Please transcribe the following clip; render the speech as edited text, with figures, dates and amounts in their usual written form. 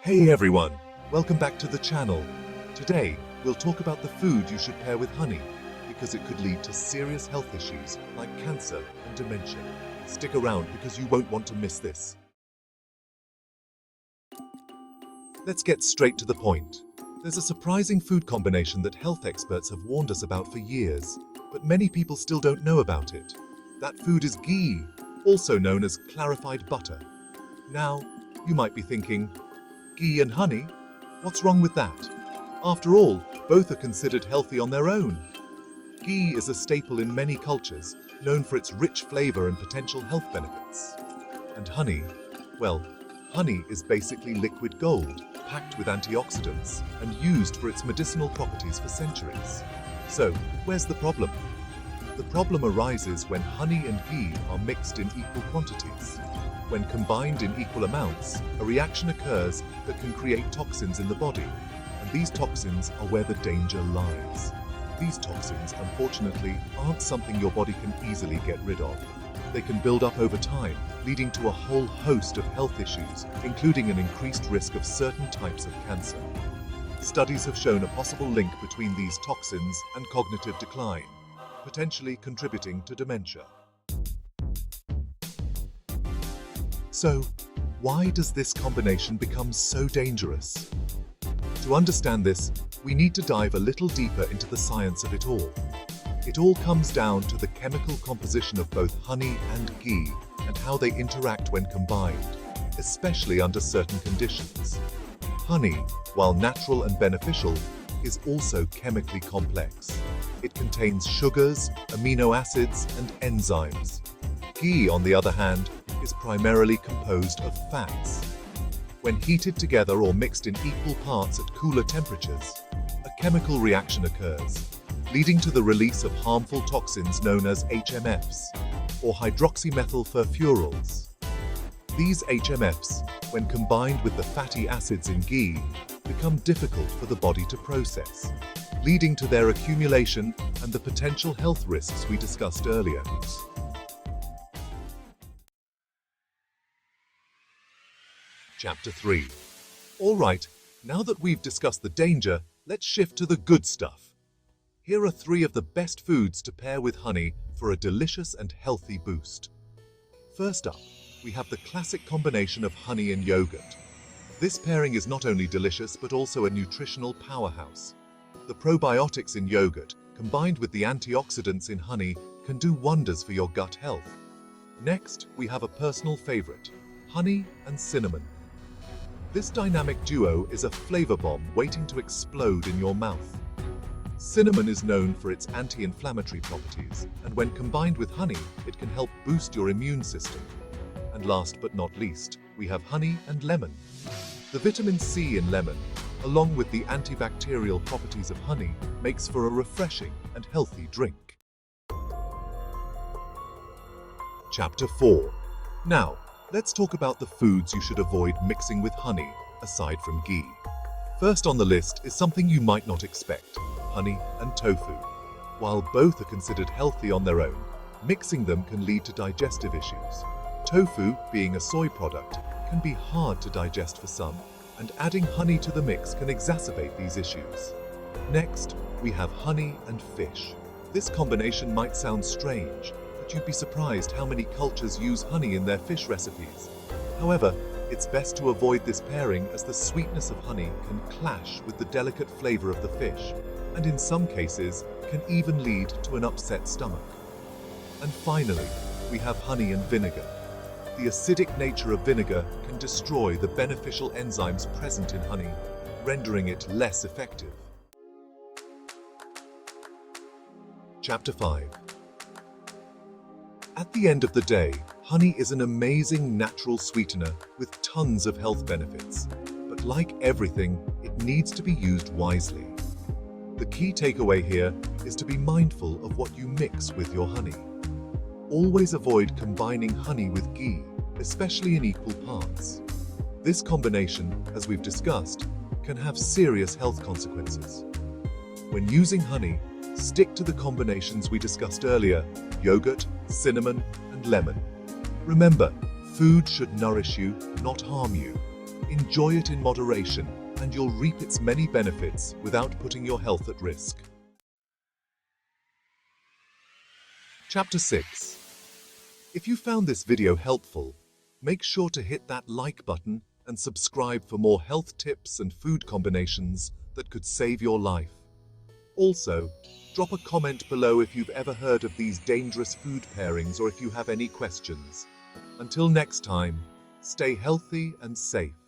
Hey everyone, welcome back to the channel. Today, we'll talk about the food you should pair with honey because it could lead to serious health issues like cancer and dementia. Stick around because you won't want to miss this. Let's get straight to the point. There's a surprising food combination that health experts have warned us about for years, but many people still don't know about it. That food is ghee, also known as clarified butter. Now, you might be thinking, ghee and honey? What's wrong with that? After all, both are considered healthy on their own. Ghee is a staple in many cultures, known for its rich flavor and potential health benefits. And honey? Well, honey is basically liquid gold, packed with antioxidants, and used for its medicinal properties for centuries. So, where's the problem? The problem arises when honey and ghee are mixed in equal quantities. When combined in equal amounts, a reaction occurs that can create toxins in the body, and these toxins are where the danger lies. These toxins, unfortunately, aren't something your body can easily get rid of. They can build up over time, leading to a whole host of health issues, including an increased risk of certain types of cancer. Studies have shown a possible link between these toxins and cognitive decline, potentially contributing to dementia. So, why does this combination become so dangerous? To understand this, we need to dive a little deeper into the science of it all. It all comes down to the chemical composition of both honey and ghee and how they interact when combined, especially under certain conditions. Honey, while natural and beneficial, is also chemically complex. It contains sugars, amino acids, and enzymes. Ghee, on the other hand, is primarily composed of fats. When heated together or mixed in equal parts at cooler temperatures, a chemical reaction occurs, leading to the release of harmful toxins known as HMFs, or hydroxymethylfurfuryls. These HMFs, when combined with the fatty acids in ghee, become difficult for the body to process, leading to their accumulation and the potential health risks we discussed earlier. Chapter 3. Alright, now that we've discussed the danger, let's shift to the good stuff. Here are 3 of the best foods to pair with honey for a delicious and healthy boost. First up, we have the classic combination of honey and yogurt. This pairing is not only delicious but also a nutritional powerhouse. The probiotics in yogurt, combined with the antioxidants in honey, can do wonders for your gut health. Next, we have a personal favorite, honey and cinnamon. This dynamic duo is a flavor bomb waiting to explode in your mouth. Cinnamon is known for its anti-inflammatory properties, and when combined with honey, it can help boost your immune system. And last but not least, we have honey and lemon. The vitamin C in lemon, along with the antibacterial properties of honey, makes for a refreshing and healthy drink. Chapter 4. Now, let's talk about the foods you should avoid mixing with honey, aside from ghee. First on the list is something you might not expect, honey and tofu. While both are considered healthy on their own, mixing them can lead to digestive issues. Tofu, being a soy product, can be hard to digest for some, and adding honey to the mix can exacerbate these issues. Next, we have honey and fish. This combination might sound strange, but you'd be surprised how many cultures use honey in their fish recipes. However, it's best to avoid this pairing as the sweetness of honey can clash with the delicate flavor of the fish, and in some cases can even lead to an upset stomach. And finally, we have honey and vinegar. The acidic nature of vinegar can destroy the beneficial enzymes present in honey, rendering it less effective. Chapter 5. At the end of the day, honey is an amazing natural sweetener with tons of health benefits. But like everything, it needs to be used wisely. The key takeaway here is to be mindful of what you mix with your honey. Always avoid combining honey with ghee, especially in equal parts. This combination, as we've discussed, can have serious health consequences. When using honey, stick to the combinations we discussed earlier: yogurt, cinnamon, and lemon. Remember, food should nourish you, not harm you. Enjoy it in moderation, and you'll reap its many benefits without putting your health at risk. Chapter 6. If you found this video helpful, make sure to hit that like button and subscribe for more health tips and food combinations that could save your life. Also, drop a comment below if you've ever heard of these dangerous food pairings or if you have any questions. Until next time, stay healthy and safe.